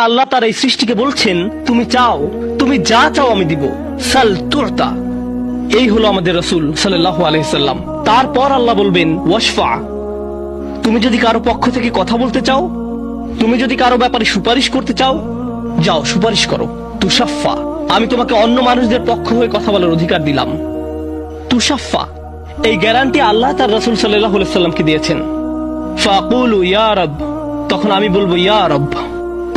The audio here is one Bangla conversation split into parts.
আল্লাহ তার এই সৃষ্টিকে বলছেন, তুমি চাও, তুমি যা চাও আমি দিব, সাল তুরতা। এই হলো আমাদের রাসূল সাল্লাল্লাহু আলাইহি সাল্লাম। তারপর আল্লাহ বলবেন ওয়াশফা, তুমি যদি কারো পক্ষ থেকে কথা বলতে চাও, তুমি যদি কারো ব্যাপারে সুপারিশ করতে চাও, যাও সুপারিশ করো। তুশাফা, আমি তোমাকে অন্য মানুষদের পক্ষ হয়ে কথা বলার অধিকার দিলাম। তুশাফা, এই গ্যারান্টি আল্লাহ তার রাসূল সাল্লাল্লাহু আলাইহি সাল্লামকে দিয়েছেন। ফাকুলু ইয়া রব, তখন আমি বলবো ইয়া রব,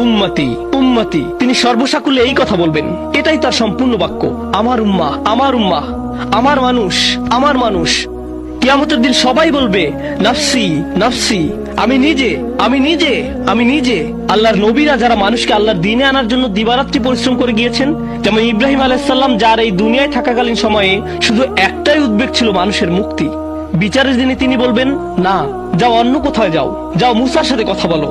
উম্মতি উম্মতি। তিনি সর্বসাকুল্যে এই কথা বলবেন, এটাই তার সম্পূর্ণ বাক্য, আমার উম্মাহ আমার উম্মাহ, আমার মানুষ আমার মানুষ। কিয়ামতের দিন সবাই বলবে নাফসি নাফসি, আমি নিজে আমি নিজে আমি নিজে। আল্লাহর নবীরা যারা মানুষকে আল্লাহর দ্বীনে আনার জন্য দিবারাত্রি পরিশ্রম করে গিয়েছেন, যেমন ইব্রাহিম আলাইহিস সালাম, যার এই দুনিয়ায় থাকাকালীন সময়ে শুধু একটাই উদ্বেগ ছিল মানুষের মুক্তি। বিচারের দিনে তিনি বলবেন না, যাও অন্য কোথায় যাও, যাও মুসার সাথে কথা বলো।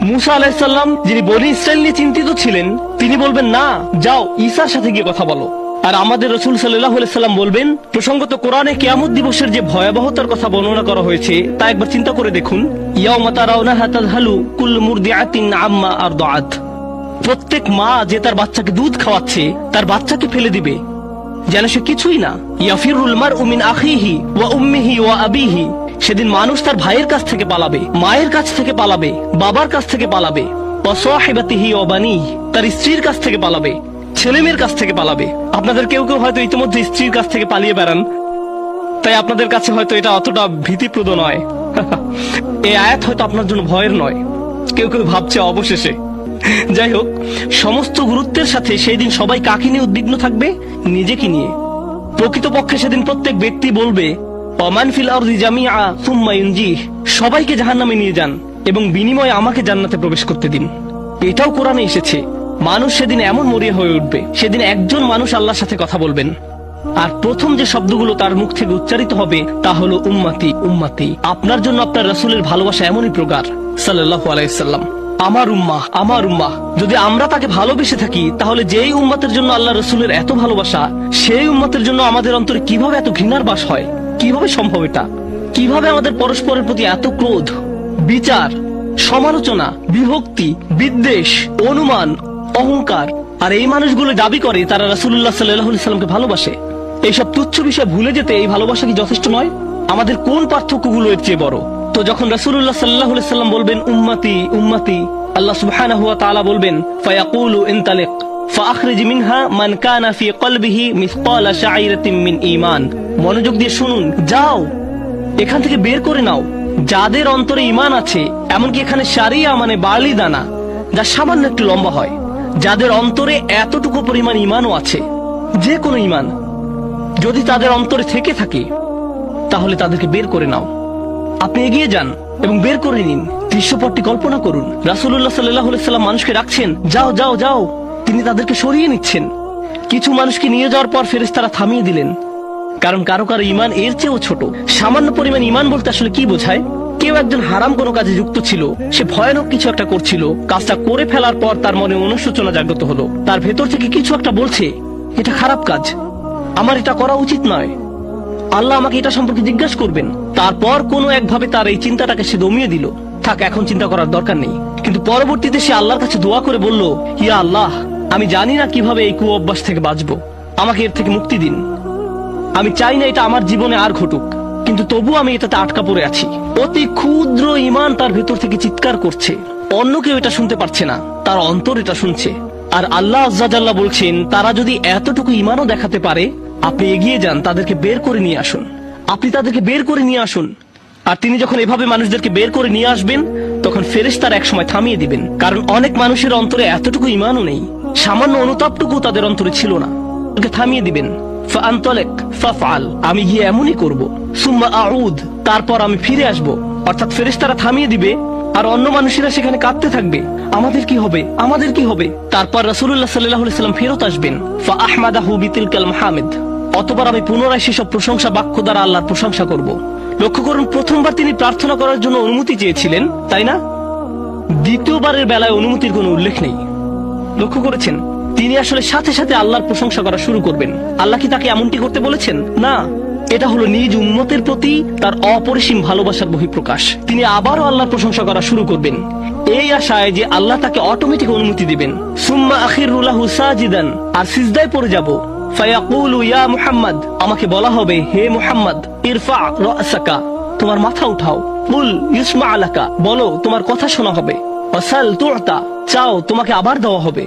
মুসা আলাইহিস সালাম, যিনি বনী ইসরাইল নিয়ে চিন্তিত ছিলেন, তিনি বলবেন না, যাও ঈসার সাথে গিয়ে কথা বলো। আর আমাদের রাসূল সাল্লাল্লাহু আলাইহি সাল্লাম বলবেন, প্রসঙ্গত কোরআনে কিয়ামত দিবসের যে ভয়াবহতার কথা বর্ণনা করা হয়েছে তা একবার চিন্তা করে দেখুন। ইয়াউমা তারাউনাহা তাযহালু কুল্লু মুরদিআতিন আম্মা আরদাআত, প্রত্যেক মা যে তার বাচ্চাকে দুধ খাওয়াচ্ছে তার বাচ্চাকে ফেলে দিবে যেন সে কিছুই না। ইয়াফিরুল মারউ মিন আখিহি ওয়া উম্মিহি ওয়া আবিহি, সেদিন মানুষ তার ভাইয়ের কাছ থেকে পালাবে, মায়ের কাছ থেকে পালাবে, বাবার কাছ থেকে পালাবে। ওয়া সাহিবাতিহি ওয়া বানিহি, তার স্ত্রীর কাছ থেকে পালাবে, ছেলে মেয়ের কাছ থেকে পালাবে। আপনাদের কেউ কেউ হয়তো ইতিমধ্যে স্ত্রীর কাছ থেকে পালিয়ে বেড়ান, তাই আপনাদের কাছে হয়তো এটা অতটা ভীতিপ্রদ নয়। এই আয়াত হয়তো আপনার জন্য ভয়ের নয়, কেউ কেউ ভাবছে অবশেষে। যাই হোক, সমস্ত গুরুত্বের সাথে সেই দিন সবাই কাকে নিয়ে উদ্বিগ্ন থাকবে? নিজেকে নিয়ে। প্রকৃতপক্ষে সেদিন প্রত্যেক ব্যক্তি বলবে ওমান ফিল আরদি জামিআ সুম্মা ইউনজিহ, সবাইকে জাহান্নামে নিয়ে যান এবং বিনিময়ে আমাকে জান্নাতে প্রবেশ করতে দিন। এটাও কোরআনে এসেছে। মানুষ সেদিন এমন মরিয়া হয়ে উঠবে, সেদিন একজন মানুষ আল্লাহর সাথে কথা বলবেন, আর প্রথম যে শব্দগুলো তার মুখ থেকে উচ্চারিত হবে তা হলো উম্মতি উম্মতি। আপনার জন্য আপনার রাসূলের ভালোবাসা এমনই প্রগাঢ় সাল্লাল্লাহু আলাইহি সাল্লাম, আমার উম্মাহ আমার উম্মাহ। যদি আমরা তাকে ভালোবেসে থাকি, তাহলে যেই উম্মতের জন্য আল্লাহ রাসূলের এত ভালোবাসা, সেই উম্মতের জন্য আমাদের অন্তরে কিভাবে এত ঘৃণার বাস হয়? কিভাবে সম্ভব এটা? কিভাবে আমাদের পরস্পরের প্রতি এত ক্রোধ, বিচার, সমালোচনা, বিভক্তি, বিদ্বেষ, অনুমান, অহংকার? আর এই মানুষগুলো দাবি করে তারা রাসূলুল্লাহ সাল্লাল্লাহু আলাইহি সাল্লামকে ভালোবাসে। এইসব তুচ্ছ বিষয় ভুলে যেতে এই ভালোবাসা কি যথেষ্ট নয়? আমাদের কোন পার্থক্যগুলো এর চেয়ে বড়? তো যখন রাসূলুল্লাহ সাল্লাল্লাহু আলাইহি সাল্লাম বলবেন উম্মতি উম্মতি, আল্লাহ সুবহানাহু ওয়া তাআলা বলবেন ফায়াকুলু ইনতালিক ফাআখরিজ মিনহা মান কানা ফি কলবিহি মিসকালা শাঈরাতিন মিন ঈমান। মনোযোগ দিয়ে শুনুন, যাও এখান থেকে বের করে নাও যাদের অন্তরে ঈমান আছে, এমনকি এখানে শারিয়া মানে বার্লি দানা, যা সামান্য একটু লম্বা হয়, যাদের অন্তরে এতটুকু পরিমাণ ঈমানও আছে, যে কোনো ঈমান যদি তাদের অন্তরে থেকে থাকে, তাহলে তাদেরকে বের করে নাও। আপনি এগিয়ে যান এবং বের করে নিন। দৃশ্যপটটি কল্পনা করুন, রাসূলুল্লাহ সাল্লাল্লাহু আলাইহি সাল্লাম মানুষকে রাখছেন, যাও যাও যাও, তিনি তাদেরকে সরিয়ে নিচ্ছেন। কিছু মানুষকে নিয়ে যাওয়ার পর ফেরেশতারা থামিয়ে দিলেন, কারণ কারো কারো ঈমান এর চেয়েও ছোট। সামান্য পরিমাণ ঈমান বলতে আসলে কি বোঝায়? কেউ একজন হারাম কোনো কাজে যুক্ত ছিল, সে ভয়ানক কিছু একটা করছিল, কাজটা করে ফেলার পর তার মনে অনুশোচনা জাগ্রত হলো, তার ভেতর থেকে কিছু একটা বলছে এটা খারাপ কাজ, আমার এটা করা উচিত নয়, আল্লাহ আমাকে এটা সম্পর্কে জিজ্ঞাসা করবেন। তারপর কোনো একভাবে তার এই চিন্তাটাকে সে দমিয়ে দিল, থাক এখন চিন্তা করার দরকার নেই। কিন্তু পরবর্তীতে সে আল্লাহর কাছে দোয়া করে বলল, ইয়া আল্লাহ, আমি জানি না কিভাবে এই কুঅভ্যাস থেকে বাঁচবো, আমাকে এর থেকে মুক্তি দিন। আমি চাই না এটা আমার জীবনে আর ঘটুক, কিন্তু তবু আমি এটাতে আটকা পড়ে আছি। অতি ক্ষুদ্র ঈমান তার ভেতর থেকে চিৎকার করছে, অন্য কেউ এটা শুনতে পারছে না, তার অন্তর এটা শুনছে। আর আল্লাহ আজ্জা জাল্লা বলছেন, তারা যদি এতটুকু ঈমানও দেখাতে পারে, আপনি এগিয়ে যান, তাদেরকে বের করে নিয়ে আসুন, আপনি তাদেরকে বের করে নিয়ে আসুন। আর তিনি যখন এভাবে মানুষদেরকে বের করে নিয়ে আসবেন, তখন ফেরেশতারা এক সময় থামিয়ে দিবেন, কারণ অনেক মানুষের অন্তরে এতটুকু ঈমানও নেই, সামান্য অনুতাপটুকু তাদের অন্তরে ছিল না। থামিয়ে দিবেন, ফাআনতালিক ফাফআল, আমি গিয়ে এমনই করব, সুম্মা আউদ, তারপর আমি ফিরে আসব। অর্থাৎ ফেরেশতারা থামিয়ে দিবে, আর অন্য মানুষেরা সেখানে কাঁদতে থাকবে, আমাদের কি হবে, আমাদের কি হবে। তারপর রাসূলুল্লাহ সাল্লাল্লাহু আলাইহি সাল্লাম ফেরত আসবেন, ফাআহমাদাহু বিতিলকাল মাহামিদ, অতঃপর আমি পুনরায় সেসব প্রশংসা বাক্য দ্বারা আল্লাহর প্রশংসা করব। লক্ষ্য করুন, প্রথমবার তিনি প্রার্থনা করার জন্য অনুমতি চেয়েছিলেন, তাই না? দ্বিতীয়বারের বেলায় অনুমতির কোনো উল্লেখ নেই। লক্ষ্য করেছেন, তিনি আসলে সাথে সাথে আল্লাহর প্রশংসা করা শুরু করবেন। আল্লাহ কি তাকে এমনটি করতে বলেছেন? না, এটা হলো নিজ উম্মতের প্রতি তার অপরিসীম ভালোবাসার বহিঃপ্রকাশ। তিনি আবারও আল্লাহর প্রশংসা করা শুরু করবেন। এই আশায় যে আল্লাহ তাকে অটোমেটিক অনুমতি দিবেন। সুম্মা আখিরু লাহু সাজিদান, আর সিজদায় পড়ে যাব। ফায়াকুলু ইয়া মুহাম্মদ, আমাকে বলা হবে হে মুহাম্মদ, ইরফা রাসাকা, তোমার মাথা উঠাও। কুল ইউসমা লাকা, বলো তোমার কথা শোনা হবে। ওয়াসাল তুতা, চাও তোমাকে আবার দেওয়া হবে।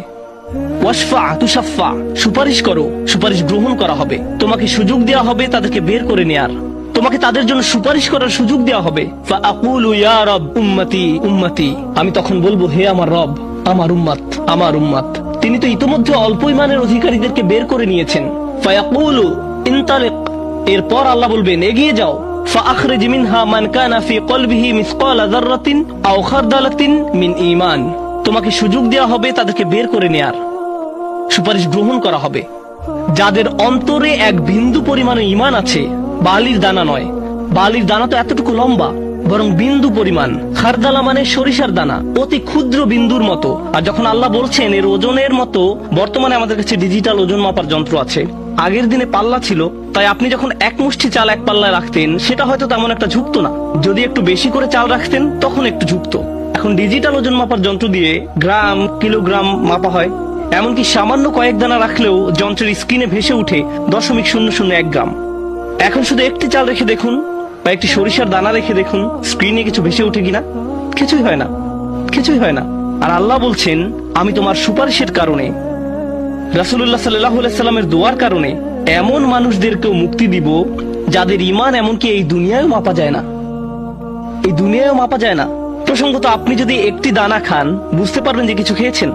ওয়াশফা তুশাফা, সুপারিশ করো, সুপারিশ গ্রহণ করা হবে। তোমাকে সুযোগ দেওয়া হবে তাদেরকে বের করে নেয়ার, তোমাকে তাদের জন্য সুপারিশ করার সুযোগ দেওয়া হবে। ফাআকুলু ইয়া রব উম্মতি উম্মতি, আমি তখন বলবো হে আমার রব, আমার উম্মত আমার উম্মত। তিনি তো ইতোমধ্যে অল্প ঈমানের অধিকারীদেরকে বের করে নিয়েছেন। ফায়াকুলু ইনতালিক, এরপর আল্লাহ বলবেন এগিয়ে যাও। ফাআখরিজ মিনহা মান কানা ফি কলবিহি মিসকালা যাররাতিন আও খারদালাতিন মিন ঈমান, তোমাকে সুযোগ দেওয়া হবে তাদেরকে বের করে নেয়ার, সুপারিশ গ্রহণ করা হবে। যাদের অন্তরে এক বিন্দু পরিমাণে ঈমান আছে, বালির দানা নয়, বালির দানা তো এতটুকু লম্বা, বরং বিন্দু পরিমাণ। খারদালা মানে সরিষার দানা, অতি ক্ষুদ্র বিন্দুর মতো। আর যখন আল্লাহ বলছেন এর ওজনের মতো, বর্তমানে আমাদের কাছে ডিজিটাল ওজন মাপার যন্ত্র আছে। আগের দিনে পাল্লা ছিল, তাই আপনি যখন এক মুষ্টি চাল এক পাল্লায় রাখতেন সেটা হয়তো তেমন একটা ঝুঁকতো না। যদি একটু বেশি করে চাল রাখতেন তখন একটু ঝুঁকতো। এখন ডিজিটাল ওজন মাপার যন্ত্র দিয়ে গ্রাম কিলোগ্রাম মাপা হয়। এমনকি সামান্য কয়েক দানা রাখলেও যন্ত্রের স্ক্রিনে ভেসে উঠে 0.001 গ্রাম। এখন শুধু একটি চাল রেখে দেখুন বা একটি সরিষার দানা রেখে দেখুন স্ক্রিনে কিছু ভেসে উঠে কিনা। কিছুই হয় না, কিছুই হয় না। আর আল্লাহ বলছেন আমি তোমার সুপারিশের কারণে, রাসূলুল্লাহ সাল্লাল্লাহু আলাইহি সাল্লামের দোয়ার কারণে এমন মানুষদেরকেও মুক্তি দিব যাদের ঈমান এমনকি এই দুনিয়ায়ও মাপা যায় না, এই দুনিয়ায়ও মাপা যায় না। প্রসঙ্গত আপনি যদি একটি দানা খান বুঝতে পারবেন যে কিছু খেয়েছেন,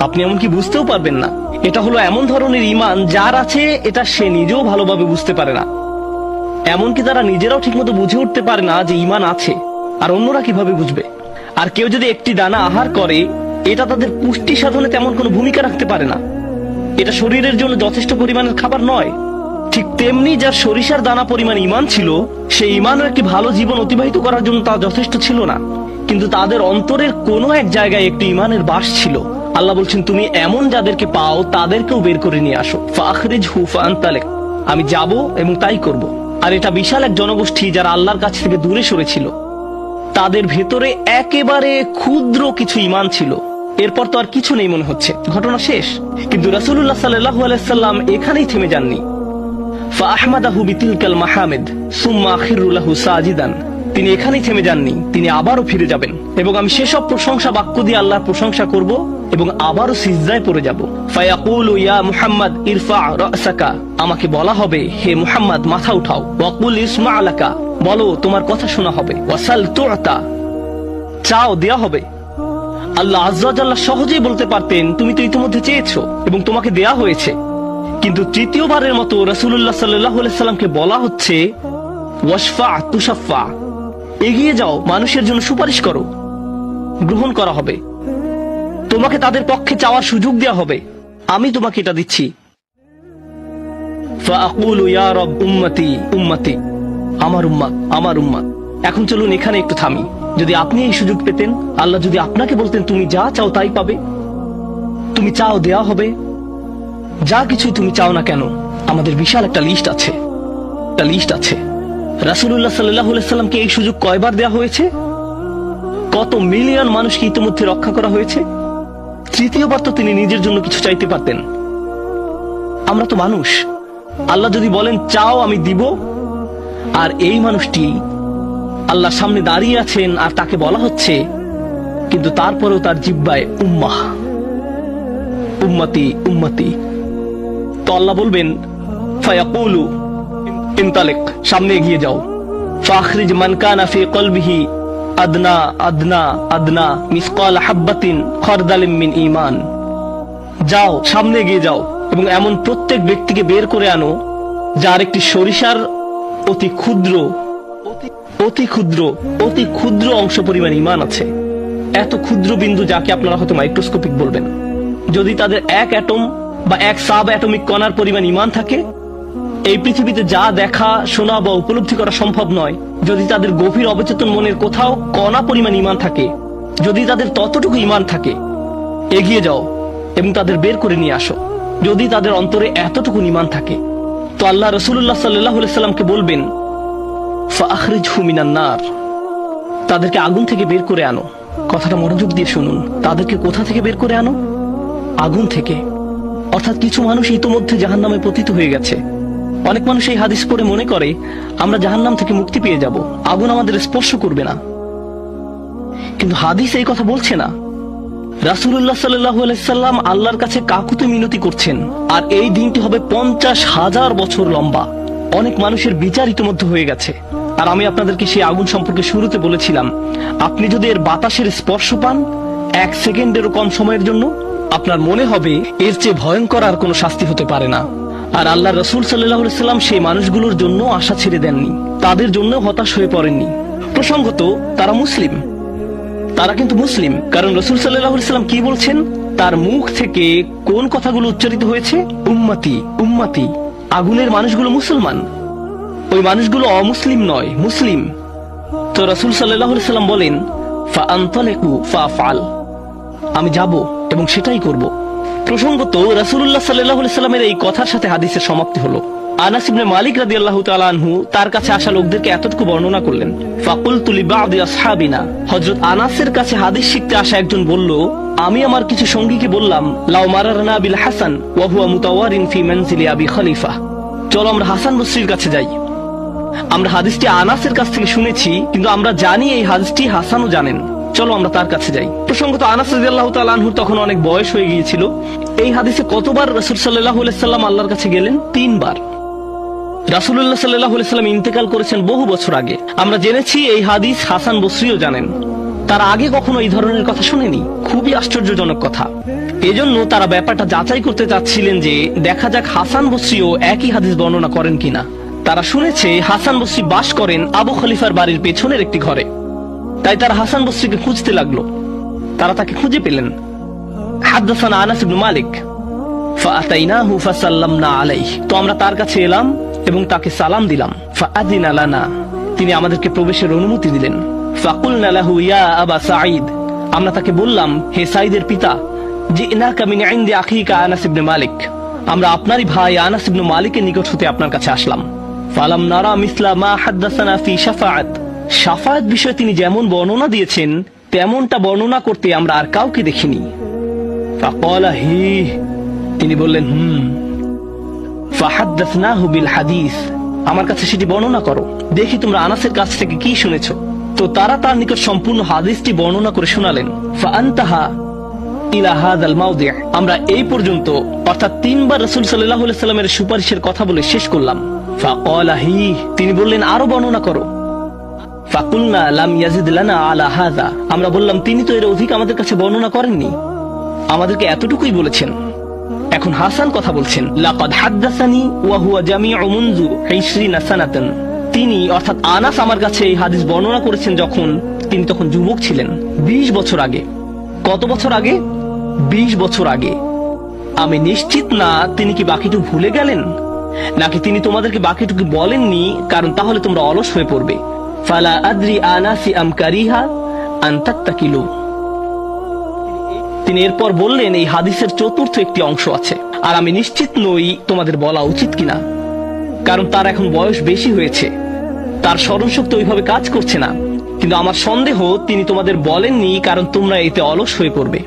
আপনি এমনকি বুঝতেও পারবেন না। এটা হলো এমন ধরনের ঈমান যার আছে এটা সে নিজেও ভালোভাবে বুঝতে পারে না, এমনকি তারা নিজেরাও ঠিকমতো বুঝে উঠতে পারে না যে ঈমান আছে, আর অন্যরা কিভাবে বুঝবে। আর কেউ যদি একটি দানা আহার করে এটা তাদের পুষ্টি সাধনে তেমন কোনো ভূমিকা রাখতে পারে না, এটা শরীরের জন্য যথেষ্ট পরিমাণের খাবার নয়। ঠিক তেমনি যার সরিষার দানা পরিমাণ ঈমান ছিল, সেই ঈমানও একটি ভালো জীবন অতিবাহিত করার জন্য তা যথেষ্ট ছিল না। কিন্তু তাদের অন্তরের কোনো এক জায়গায় একটি ঈমানের বাস ছিল। আল্লাহ বলছেন তুমি এমন যাদেরকে পাও তাদেরকেও বের করে নিয়ে আসো। ফাখরিজহু ফাআনতালিক, আমি যাব এবং তাই করব। আর এটা বিশাল এক জনগোষ্ঠী যারা আল্লাহর কাছ থেকে দূরে সরেছিল, তাদের ভেতরে একেবারে ক্ষুদ্র কিছু ঈমান ছিল। এরপর তো আর কিছু নেই মনে হচ্ছে, ঘটনা শেষ। কিন্তু রাসূলুল্লাহ সাল্লাল্লাহু আলাইহি সাল্লাম এখানেই থেমে যাননি। ফাআহমাদাহু বিতিলকাল মাহামিদ সুম্মা আখিরু লাহু সাজিদান, তিনি এখানেই থেমে যাননি, তিনি আবারও ফিরে যাবেন এবং আমি সেসব প্রশংসা বাক্য দিয়ে আল্লাহর প্রশংসা করব এবং আবারও সিজদায় পড়ে যাব। ফায়াকুলু ইয়া মুহাম্মদ ইরফা রাসাকা, আমাকে বলা হবে হে মুহাম্মদ মাথা উঠাও। ওয়াকুল ইসমা লাকা, বলো তোমার কথা শোনা হবে। ওয়াসাল তুতা, চাও দেয়া হবে। আল্লাহ আযজা ওয়া জাল্লা সহজেই বলতে পারতেন তুমি তো ইতিমধ্যে চেয়েছো এবং তোমাকে দেয়া হয়েছে, কিন্তু তৃতীয়বারের মতো রাসূলুল্লাহ সাল্লাল্লাহু আলাইহি সাল্লামকে বলা হচ্ছে ওয়াশফা তুশাফা, এগিয়ে যাও, মানুষের জন্য সুপারিশ করো, গ্রহণ করা হবে, তোমাকে তাদের পক্ষে চাওয়ার সুযোগ দেওয়া হবে। আমি তোমাকে এটা দিচ্ছি। ফাআকুলু ইয়া রব উম্মতি উম্মতি, আমার উম্মত আমার উম্মত। এখন চলুন এখানে একটু থামি। যদি আপনি এই সুযোগ পেতেন, আল্লাহ যদি আপনাকে বলতেন তুমি যা চাও তাই পাবে, তুমি চাও দেয়া হবে, যা কিছুই তুমি চাও না কেন, আমাদের বিশাল একটা লিস্ট আছে, একটা লিস্ট আছে। রাসূলুল্লাহ সাল্লাল্লাহু আলাইহি সাল্লামকে এই সুযোগ কয়বার দেয়া হয়েছে? কত মিলিয়ন মানুষকে ইতিমধ্যে রক্ষা করা হয়েছে। তৃতীয়বার তো তিনি নিজের জন্য কিছু চাইতে পারতেন। আমরা তো মানুষ, আল্লাহ যদি বলেন চাও আমি দিব, আর এই মানুষটি আল্লাহর সামনে দাঁড়িয়ে আছেন আর তাকে বলা হচ্ছে, কিন্তু তারপরেও তার জিহ্বায় উম্মাহ উম্মতি উম্মতি। তো আল্লাহ বলবেন ফায়াকুলু ইনতালিক, সামনে এগিয়ে যাও। ফাখরিজ মান কানা ফি কলবিহি আদনা আদনা আদনা মিসকাল হাব্বাতিন খারদালিন মিন ঈমান, যাও সামনে এগিয়ে যাও এবং এমন প্রত্যেক ব্যক্তিকে বের করে আনো যার একটি সরিষার অতি ক্ষুদ্র অতি ক্ষুদ্র অতি ক্ষুদ্র অংশ পরিমাণ ঈমান আছে। এত ক্ষুদ্র বিন্দু যাকে আপনারা হয়তো মাইক্রোস্কোপিক বলবেন। যদি তাদের এক অ্যাটম বা এক সাব অ্যাটমিক কণার পরিমাণ ঈমান থাকে, এই পৃথিবীতে যা দেখা শোনা বা উপলব্ধি করা সম্ভব নয়। যদি তাদের গভীর অবচেতন মনের কোথাও কণা পরিমাণ ঈমান থাকে, যদি তাদের ততটুকু ঈমান থাকে, এগিয়ে যাও এবং তাদের বের করে নিয়ে আসো। যদি তাদের অন্তরে এতটুকু ঈমান থাকে, তো আল্লাহ রাসূলুল্লাহ সাল্লাল্লাহু আলাইহি সাল্লামকে বলবেন ফাখরিজহু মিনান নার, তাদেরকে আগুন থেকে বের করে আনো। কথাটা মনোযোগ দিয়ে শুনুন। তাদেরকে কোথা থেকে বের করে আনো? আগুন থেকে। অর্থাৎ কিছু মানুষ ইতোমধ্যে জাহান্নামে পতিত হয়ে গেছে। অনেক মানুষ এই হাদিস পড়ে মনে করে আমরা জাহান্নাম থেকে মুক্তি পেয়ে যাব, আগুন আমাদের স্পর্শ করবে না। কিন্তু হাদিস এই কথা বলছে না। রাসূলুল্লাহ সাল্লাল্লাহু আলাইহি সাল্লাম আল্লাহর কাছে কাকুতি মিনতি করছেন, আর এই দিনটি হবে 50,000 বছর লম্বা। অনেক মানুষের বিচার ইতিমধ্যে হয়ে গেছে। আর আমি আপনাদেরকে সেই আগুন সম্পর্কে শুরুতে বলেছিলাম, আপনি যদি এর বাতাসের স্পর্শ পান 1 সেকেন্ডেরও কম সময়ের জন্য, আপনার মনে হবে এর চেয়ে ভয়ঙ্কর আর কোনো শাস্তি হতে পারে না। আর আল্লাহ রাসূল সাল্লাল্লাহু আলাইহি সাল্লাম সেই মানুষগুলোর জন্য আশা ছেড়ে দেননি, তাদের জন্য হতাশ হয়ে পড়েননি। প্রসঙ্গত তারা মুসলিম, তারা কিন্তু মুসলিম। কারণ রাসূল সাল্লাল্লাহু আলাইহি সাল্লাম কি বলছেন? তার মুখ থেকে কোন কথাগুলো উচ্চারিত হয়েছে? উম্মতি উম্মতি। আগুনের মানুষগুলো মুসলমান, ওই মানুষগুলো অমুসলিম নয়, মুসলিম। তো রাসূল সাল্লাল্লাহু আলাইহি সাল্লাম বলেন, ফাআনতালিকু ফাআফআল, আমি যাব এবং সেটাই করব। প্রসঙ্গত রাসূলুল্লাহ সাল্লাল্লাহু আলাইহি সাল্লামের এই কথার সাথে হাদিসের সমাপ্তি হলো। আনাস ইবনে মালিক রাদিয়াল্লাহু তাআলা আনহু তার কাছে আসা লোকদেরকে এতটুকু বর্ণনা করলেন, ফাকুলতু লিবাদি আসহাবিনা, হযরত আনাসের কাছে হাদিস শিখতে আসা একজন বলল, আমি আমার কিছু সঙ্গীকে বললাম, লাউ মারারনা বিল হাসান ওয়া হুয়া মুতাওয়ারিন ফি মানজিলি আবি খলিফা, চলো আমরা হাসান বসরির কাছে যাই। আমরা হাদিসটি আনাসের কাছ থেকে শুনেছি, কিন্তু আমরা জানি এই হাদিসটি হাসানও জানেন, চলো আমরা তার কাছে যাই। প্রসঙ্গত আনাস রাদিয়াল্লাহু তাআলা আনহু তখন অনেক বয়স হয়ে গিয়েছিল। এই হাদিসে কতবার রাসূল সাল্লাল্লাহু আলাইহি সাল্লাম আল্লাহর কাছে গেলেন? 3 বার। রাসূলুল্লাহ সাল্লাল্লাহু আলাইহি সাল্লাম ইন্তেকাল করেছেন বহু বছর আগে। আমরা জেনেছি এই হাদিস হাসান বসরিও জানেন। তারা আগে কখনো এই ধরনের কথা শুনেনি। খুবই আশ্চর্যজনক কথা। এজন্য তারা ব্যাপারটা যাচাই করতে চাচ্ছিলেন যে দেখা যাক হাসান বসরিও একই হাদিস বর্ণনা করেন কিনা। তারা শুনেছে হাসান বসরি বাস করেন আবু খলিফার বাড়ির পেছনের একটি ঘরে। তাই তারা হাসান বসরিকে খুঁজতে লাগলো। তারা তাকে খুঁজে পেলেন। হাদাসানা আনাস ইবনে মালিক ফাআতাইনাহু ফাসাল্লামনা আলাইহি, তো আমরা তার কাছে এলাম এবং তাকে সালাম দিলাম। ফাআযিনা লানা, তিনি আমাদেরকে প্রবেশের অনুমতি দিলেন। ফাকুলনা লাহু ইয়া আবা সাঈদ, আমরা তাকে বললাম, হে সাঈদের পিতা, জিনাকা মিন ইনদি আখিকা আনাস ইবনে মালিক, আমরা আপনারই ভাই আনাস ইবনে মালিকের নিকট হতে আপনার কাছে আসলাম। ফালাম নারা মিসলা মা হাদাসানা ফি শাফাআত, শাফাআত বিষয়ে তিনি যেমন বর্ণনা দিয়েছেন তেমনটা বর্ণনা করতে আমরা আর কাউকে দেখিনি। ফাকালা হি, তিনি বললেন ফাহাদাসনাহু বিল হাদিস, আমার কাছে সেটি বর্ণনা করো, দেখি তোমরা আনাসের কাছ থেকে কি শুনেছো। তো তারা তার নিকট সম্পূর্ণ হাদিসটি বর্ণনা করে শোনালেন। ফাআনতাহা ইলা হাযাল মাওদি', আমরা এই পর্যন্ত অর্থাৎ 3 বার রাসূল সাল্লাল্লাহু আলাইহি সাল্লামের সুপারিশের কথা বলে শেষ করলাম। ফাকালা হি, তিনি বললেন আরো বর্ণনা করো। ফাকুলনা লাম ইয়াজিদ লানা আলা হাযা, আমরা বললাম তিনি তো এর অধিক আমাদের কাছে বর্ণনা করেননি, আমাদেরকে এতটুকুই বলেছেন। এখন হাসান কথা বলছেন, লাকাদ হাদাসানি ওয়া হুয়া জামিউ মুনযু 20 সানাতান, তিনি অর্থাৎ আনাস আমার কাছে এই হাদিস বর্ণনা করেছেন যখন তিনি তখন যুবক ছিলেন, 20 বছর আগে। কত বছর আগে? 20 বছর আগে। আমি নিশ্চিত না তিনি কি বাকিটুকু ভুলে গেলেন, নাকি তিনি তোমাদেরকে বাকিটুকু বলেননি, কারণ তাহলে তোমরা অলস হয়ে পড়বে। ফালা আদ্রি আনাসি আম কারিহা আন তাত্তাকিলু, তিনি এরপর বললেন এই হাদিসের চতুর্থ একটি অংশ আছে, আর আমি নিশ্চিত নই তোমাদের বলা উচিত কিনা, কারণ তার এখন বয়স বেশি হয়েছে, তার স্মরণশক্তি ওইভাবে কাজ করছে না। কিন্তু আমার সন্দেহ তিনি তোমাদের বলেননি, কারণ তোমরা এতে অলস হয়ে পড়বে।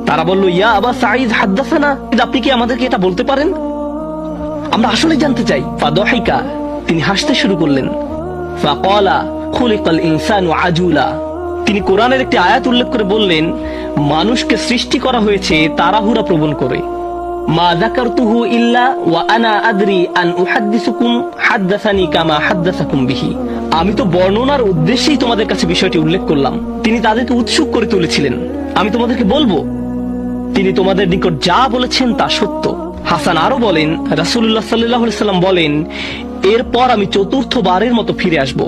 তারা বলল, ইয়া আবা সাঈদ হাদাসানা, আপনি কি আমাদেরকে এটা বলতে পারেন? আমরা আসলে জানতে চাই। ফাদহিকা, তিনি হাসতে শুরু করলেন। ফাকালা খুলিকাল ইনসানু আজুলা, তিনি কোরআনের একটি আয়াত উল্লেখ করে বললেন, মানুষকে সৃষ্টি করা হয়েছে তাড়াহুড়া প্রবণ করে। মা যাকারতুহু ইল্লা ওয়া আনা আদরি আন উহাদ্দিসুকুম হাদাসানি কামা হাদাসাকুম বিহি, আমি তো বর্ণনার উদ্দেশ্যেই তোমাদের কাছে বিষয়টি উল্লেখ করলাম। তিনি তাদেরকে উৎসুক করে তুলেছিলেন, আমি তোমাদেরকে বলবো তিনি তোমাদের নিকট যা বলেছেন তা সত্য। হাসান আরো বলেন, রাসূলুল্লাহ সাল্লাল্লাহু আলাইহি সাল্লাম বলেন, এরপর আমি চতুর্থবারের মতো ফিরে আসবো।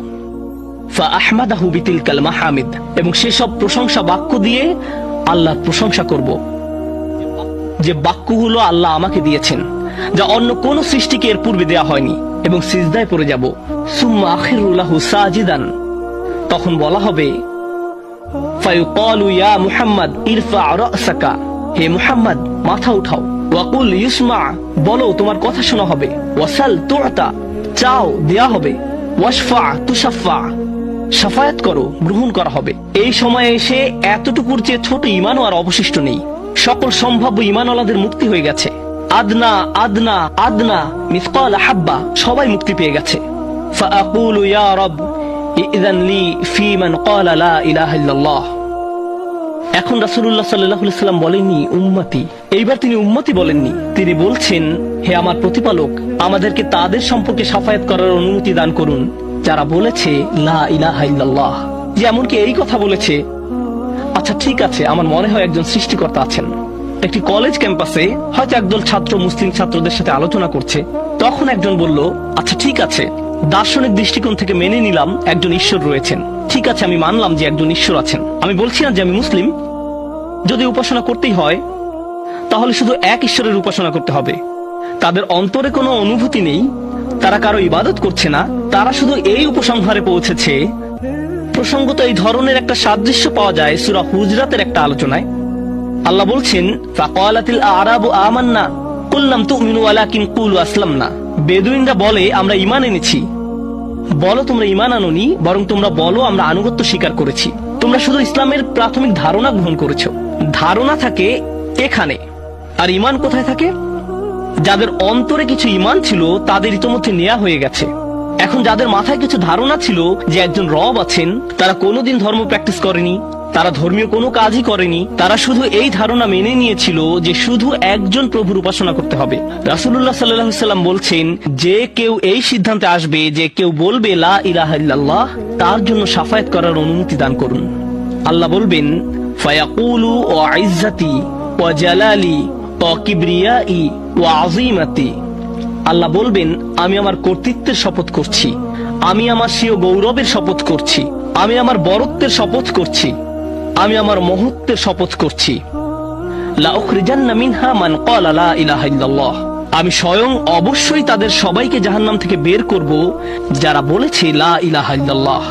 ফাআহমাদাহু বিতিলকাল মাহামিদ, এবং সেসব প্রশংসা বাক্য দিয়ে আল্লাহর প্রশংসা করব, যে বাক্যগুলো আল্লাহ আমাকে দিয়েছেন, যা অন্য কোন সৃষ্টিকে এর পূর্বে দেয়া হয়নি, এবং সিজদায় পড়ে যাব। সুম্মা আখিরু লাহু সাজিদান, তখন বলা হবে, ফায়ুকালু ইয়া মুহাম্মদ ইরফা রাসাকা, হে মুহাম্মদ মাথা উঠাও। ওয়াকুল ইউসমা, বলো তোমার কথা শোনা হবে। ওয়াসাল তুতা, চাও দেয়া হবে। ওয়াশফা তুশাফা, শাফায়াত করো, গ্রহণ করা হবে। এই সময়ে এসে এতটুকুর চেয়ে ছোট ইমানও আর অবশিষ্ট নেই। সকল সম্ভাব্য ইমানওয়ালাদের মুক্তি হয়ে গেছে। আদনা আদনা আদনা মিসকাল হাব্বা, সবাই মুক্তি পেয়ে গেছে। ফাআকুলু ইয়া রব ইযন লি ফি মান ক্বালা লা ইলাহা ইল্লাল্লাহ। এখন রাসূলুল্লাহ সাল্লাল্লাহু আলাইহি সাল্লাম বলেননি উম্মতি, এইবার তিনি উম্মতি বলেননি, তিনি বলছেন হে আমার প্রতিপালক, আমাদেরকে তাদের সম্পর্কে শাফায়াত করার অনুমতি দান করুন যারা বলেছে লা ইলাহা ইল্লাল্লাহ। যে এমনকি এই কথা বলেছে, আচ্ছা ঠিক আছে, আমার মনে হয় একজন সৃষ্টিকর্তা আছেন। একটি কলেজ ক্যাম্পাসে হয়তো একদল ছাত্র মুসলিম ছাত্রদের সাথে আলোচনা করছে, তখন একজন বলল, আচ্ছা ঠিক আছে, দার্শনিক দৃষ্টিকোণ থেকে মেনে নিলাম একজন ঈশ্বর রয়েছেন, ঠিক আছে আমি মানলাম যে একজন ঈশ্বর আছেন। আমি বলছি না যে আমি মুসলিম, যদি উপাসনা করতেই হয় তাহলে শুধু এক ঈশ্বরের উপাসনা করতে হবে। তাদের অন্তরে কোনো অনুভূতি নেই, তারা কারো ইবাদত করছে না, তারা শুধু এই উপসংহারে পৌঁছেছে। প্রসঙ্গত এই ধরনের একটা সাদৃশ্য পাওয়া যায় সূরা হুজরাতের একটা আলোচনায়। আল্লাহ বলছেন, ফাকালাতিল আরাবু আমান্না কুল লাম তুমিনু ওয়ালাকিন কুলু আসলামনা। বেদুইনরা বলে আমরা ঈমান এনেছি। বলো তোমরা ঈমান আনোনি, বরং তোমরা বলো আমরা আনুগত্য স্বীকার করেছি। তোমরা শুধু ইসলামের প্রাথমিক ধারণা গ্রহণ করেছো। ধারণা থাকে এখানে, আর ঈমান কোথায় থাকে? যাদের অন্তরে কিছু ঈমান ছিল তাদের ইতোমধ্যে নেওয়া হয়ে গেছে। এখন যাদের মাথায় কিছু ধারণা ছিল যে একজন রব আছেন, তারা কোনোদিন ধর্ম প্র্যাকটিস করেনি, তারা ধর্মীয় কোনো কাজই করেনি, তারা শুধু এই ধারণা মেনে নিয়েছিল যে শুধু একজন প্রভুর উপাসনা করতে হবে। রাসূলুল্লাহ সাল্লাল্লাহু আলাইহি সাল্লাম বলছেন, যে কেউ এই সিদ্ধান্তে আসবে যে কেউ বলবে লা ইলাহা ইল্লাল্লাহ, তার জন্য শাফায়াত করার অনুমতি দান করুন। আল্লাহ বলবেন, ফায়াকুলু ওয়া ইজ্জাতি ওয়া জালালি ওয়া কিবরিয়াই ওয়া আযীমাতি। আল্লাহ বলবেন, আমি আমার কর্তৃত্বের শপথ করছি, আমি আমার স্বীয় গৌরবের শপথ করছি, আমি আমার বরত্বের শপথ করছি, আমি আমার মহত্বের শপথ করছি। লা উখরিজান্না মিনহা মান ক্বালা লা ইলাহা ইল্লাল্লাহ। আমি স্বয়ং অবশ্যই তাদের সবাইকে জাহান্নাম থেকে বের করব যারা বলেছে লা ইলাহা ইল্লাল্লাহ,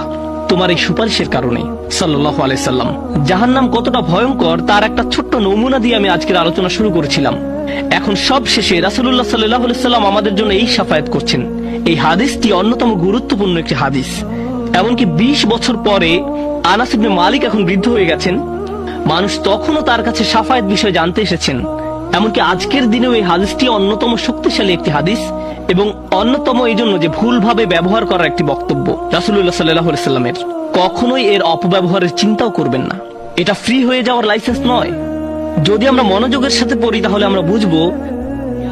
তোমার এই সুপারিশের কারণে। সাল্লাল্লাহু আলাইহি সাল্লাম। জাহান্নাম কতটা ভয়ঙ্কর তার একটা ছোট্ট নমুনা দিয়ে আমি আজকের আলোচনা শুরু করেছিলাম। এখন সব শেষে রাসূলুল্লাহ সাল্লাল্লাহু আলাইহি সাল্লাম আমাদের জন্য এই শাফায়াত করছেন। এই হাদিসটি অন্যতম গুরুত্বপূর্ণ একটি হাদিস। এমনকি 20 বছর পরে আনাস ইবনে মালিক এখন বৃদ্ধ হয়ে গেছেন, মানুষ তখনও তার কাছে শাফায়াত বিষয়ে জানতে এসেছেন। এমনকি আজকের দিনেও এই হাদিসটি অন্যতম শক্তিশালী একটি হাদিস, এবং অন্যতম এই জন্য যে ভুলভাবে ব্যবহার করার একটি বক্তব্য রাসূলুল্লাহ সাল্লাল্লাহু আলাইহি সাল্লামের। কখনোই এর অপব্যবহারের চিন্তাও করবেন না। এটা ফ্রি হয়ে যাওয়ার লাইসেন্স নয়। যদি আমরা মনোযোগের সাথে পড়ি তাহলে আমরা বুঝবো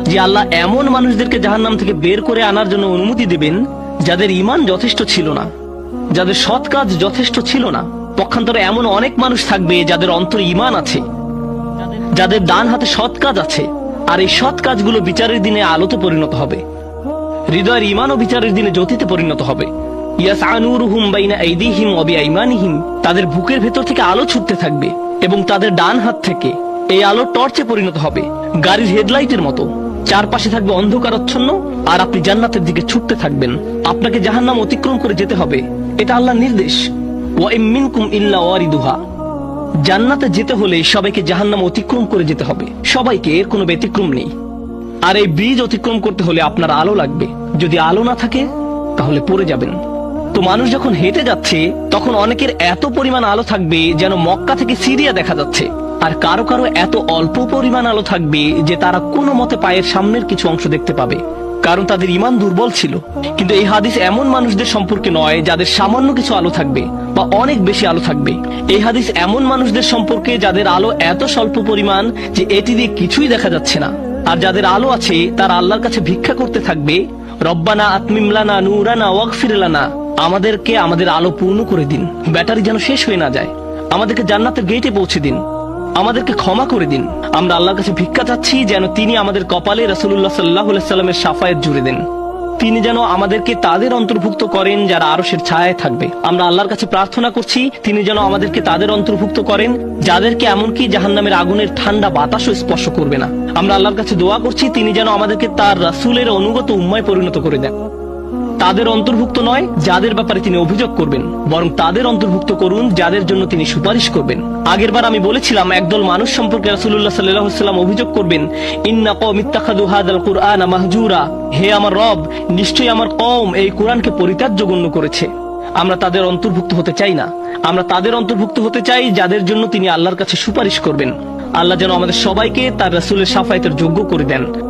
যে আল্লাহ এমন মানুষদেরকে জাহান্নাম থেকে বের করে আনার জন্য অনুমতি দেবেন যাদের ঈমান যথেষ্ট ছিল না, যাদের সৎ কাজ যথেষ্ট ছিল না। পক্ষান্তরে এমন অনেক মানুষ থাকবে যাদের অন্তরে ঈমান আছে, যাদের ডান হাতে সৎ কাজ আছে, আর এই সৎ কাজগুলো বিচারের দিনে আলোতে পরিণত হবে। হৃদয়ের ঈমান ও বিচারের দিনে জ্যোতিতে পরিণত হবে। ইয়াসআ নূরুহুম বাইনা আইদিহিম ওয়া বিআইমানিহিম। তাদের বুকের ভেতর থেকে আলো ছুটতে থাকবে এবং তাদের ডান হাত থেকে এই আলো টর্চে পরিণত হবে, গাড়ির হেডলাইটের মতো। চারপাশে থাকবে অন্ধকারাচ্ছন্ন, আর আপনি জান্নাতের দিকে ছুটতে থাকবেন। আপনাকে জাহান্নাম অতিক্রম করে যেতে হবে, এটা আল্লাহর নির্দেশ। ওয়া ইম মিনকুম ইল্লা ওয়ারিদুহা। জান্নাতে যেতে হলে সবাইকে জাহান্নাম অতিক্রম করে যেতে হবে, সবাইকে, এর কোনো ব্যতিক্রম নেই। আর এই ব্রিজ অতিক্রম করতে হলে আপনার আলো লাগবে। যদি আলো না থাকে তাহলে পড়ে যাবেন। তো মানুষ যখন হেঁটে যাচ্ছে তখন অনেকের এত পরিমাণ আলো থাকবে যেন মক্কা থেকে সিরিয়া দেখা যাচ্ছে, আর কারো কারো এত অল্প পরিমাণ আলো থাকবে যে তারা কোনো মতে পায়ের সামনের কিছু অংশ দেখতে পাবে, কারণ তাদের ঈমান দুর্বল ছিল। কিন্তু এই হাদিস এমন মানুষদের সম্পর্কে নয় যাদের সামান্য কিছু আলো থাকবে বা অনেক বেশি আলো থাকবে। এই হাদিস এমন মানুষদের সম্পর্কে যাদের আলো এত স্বল্প পরিমাণ যে এটি দিয়ে কিছুই দেখা যাচ্ছে না, আর যাদের আলো আছে তারা আল্লাহর কাছে ভিক্ষা করতে থাকবে, রব্বানা আতমিম লানা নূরানা ওয়াগফির লানা। আমাদেরকে আমাদের আলো পূর্ণ করে দিন, ব্যাটারি যেন শেষ হয়ে না যায়। আমাদেরকে জান্নাতের গেটে পৌঁছে দিন, আমাদেরকে ক্ষমা করে দিন। আমরা আল্লাহর কাছে ভিক্ষা চাচ্ছি যেন তিনি আমাদের কপালে রাসূলুল্লাহ সাল্লাল্লাহু আলাইহি সাল্লামের শাফায়াত জুড়ে দেন। তিনি যেন আমাদেরকে তাদের অন্তর্ভুক্ত করেন যারা আরশের ছায়ায় থাকবে। আমরা আল্লাহর কাছে প্রার্থনা করছি তিনি যেন আমাদেরকে তাদের অন্তর্ভুক্ত করেন যাদেরকে এমনকি জাহান্নামের আগুনের ঠান্ডা বাতাসও স্পর্শ করবে না। আমরা আল্লাহর কাছে দোয়া করছি তিনি যেন আমাদেরকে তার রাসূলের অনুগত উম্মায় পরিণত করে দেন। তাদের অন্তর্ভুক্ত নয় যাদের ব্যাপারে তিনি অভিযোগ করবেন, বরং তাদের অন্তর্ভুক্ত করুন যাদের জন্য তিনি সুপারিশ করবেন। আগেরবার আমি বলেছিলাম একদল মানুষ সম্পর্কে রাসূলুল্লাহ সাল্লাল্লাহু আলাইহি ওয়াসাল্লাম অভিযোগ করবেন, ইন্না কওমি ইত্তাখাযু হাযাল কুরআনা মাহজুরা। হে আমার রব, নিশ্চয়ই আমার কওম এই কুরআনকে পরিত্যাজ্য গণ্য করেছে। আমরা তাদের অন্তর্ভুক্ত হতে চাই না। আমরা তাদের অন্তর্ভুক্ত হতে চাই যাদের জন্য তিনি আল্লাহর কাছে সুপারিশ করবেন। আল্লাহ যেন আমাদের সবাইকে তার রাসূলের শাফায়াতের যোগ্য করে দেন।